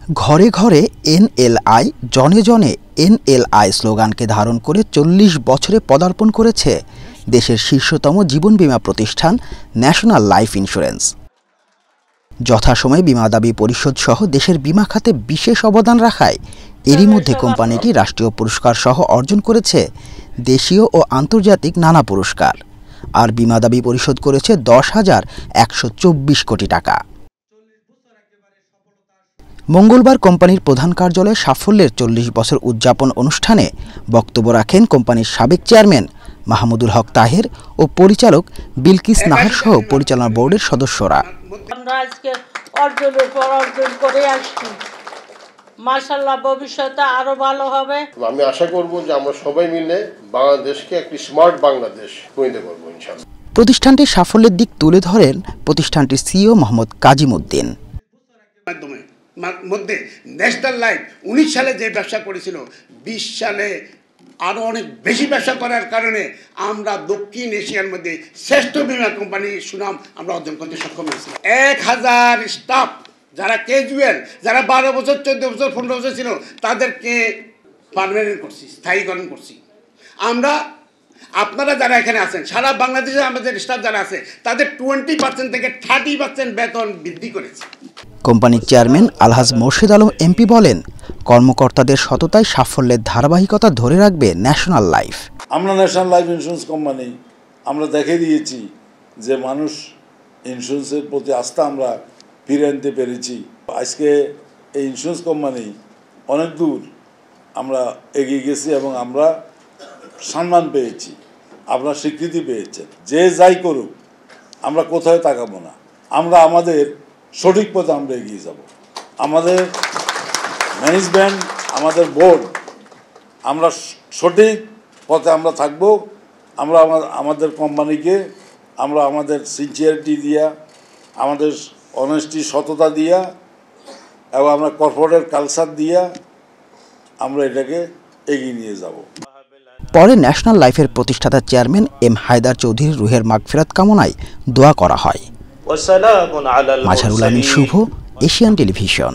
ঘরে ঘরে এনএলআই, জনে জনে এনএলআই স্লোগানকে ধারণ করে ৪০ বছরে পদার্পণ করেছে দেশের শীর্ষতম জীবন বীমা প্রতিষ্ঠান ন্যাশনাল লাইফ ইন্স্যুরেন্স। যথাসময়ে বীমা দাবি পরিশোধ সহ দেশের বীমা খাতে বিশেষ অবদান রাখায় এরই মধ্যে কোম্পানিটি রাষ্ট্রীয় পুরস্কার সহ অর্জন করেছে দেশীয় ও আন্তর্জাতিক নানা পুরস্কার। আর বীমা দাবি পরিশোধ করেছে ১০,১২৪ কোটি টাকা। মঙ্গলবার কোম্পানির প্রধান কার্যালয়ে সাফল্যের ৪০ বছর উদযাপন অনুষ্ঠানে বক্তব্য রাখেন কোম্পানির সাবেক চেয়ারম্যান মাহমুদুল হক তাহের ও পরিচালক বিলকিস নাহার সহ পরিচালনা বোর্ডের সদস্যরা। আমরা আজকে অর্জনের পর অর্জন করে আসছি, মাশাআল্লাহ ভবিষ্যতে আরো ভালো হবে। আমি আশা করব যে আমরা সবাই মিলে বাংলাদেশকে একটি স্মার্ট বাংলাদেশ পরিণত করব ইনশাআল্লাহ। প্রতিষ্ঠানটির সাফল্যের দিক তুলে ধরেন প্রতিষ্ঠানটির সিইও মোহাম্মদ কাজিম উদ্দিন। মধ্যে ন্যাশনাল লাইফ ১৯ সালে যে ব্যবসা করেছিল, ২০ সালে আরও অনেক বেশি ব্যবসা করার কারণে আমরা দক্ষিণ এশিয়ার মধ্যে শ্রেষ্ঠ বীমা কোম্পানির সুনাম আমরা অর্জন করতে সক্ষম হয়েছি। ১,০০০ স্টাফ যারা ক্যাজুয়াল, যারা ১২ বছর ১৪ বছর ১৫ বছর ছিল, তাদেরকে পার্মানেন্ট করছি, স্থায়ীকরণ করছি আমরা। আপনারা যারা এখানে আছেন, সারা বাংলাদেশে আমাদের স্টাফ যারা আছে, তাদের 20% থেকে 30% বেতন বৃদ্ধি করেছে। কোম্পানির চেয়ারম্যান আলহাজ মোর্শেদ আলম এমপি বলেন, কর্মকর্তাদের সততায় সাফল্যের ধারাবাহিকতা ধরে রাখবে ন্যাশনাল লাইফ। আমরা ন্যাশনাল লাইফ ইন্স্যুরেন্স কোম্পানি আমরা দেখিয়ে দিয়েছি যে মানুষ ইন্স্যুরেন্সের প্রতি আস্থা আমরা ফিরে আনতে পেরেছি। আজকে এই ইন্স্যুরেন্স কোম্পানি অনেক দূর আমরা এগিয়ে গেছি এবং আমরা সম্মান পেয়েছি, আপনারা স্বীকৃতি পেয়েছেন। যে যাই করুক আমরা কোথায় তাকাবো না, আমরা আমাদের সঠিক পথে আমরা এগিয়ে যাব। আমাদের ম্যানেজমেন্ট, আমাদের বোর্ড, আমরা সঠিক পথে আমরা থাকব। আমরা আমাদের কোম্পানিকে আমরা আমাদের সিনসিয়ারিটি দিয়া, আমাদের অনেস্টি সততা দিয়া এবং আমরা কর্পোরেট কালচার দিয়া আমরা এটাকে এগিয়ে নিয়ে যাব। পরে ন্যাশনাল লাইফের প্রতিষ্ঠাতা চেয়ারম্যান এম হায়দার চৌধুরীর রুহের মাগফিরাত কামনায় দোয়া করা হয়। মাঝহারুল আমিন শুভ, এশিয়ান টেলিভিশন।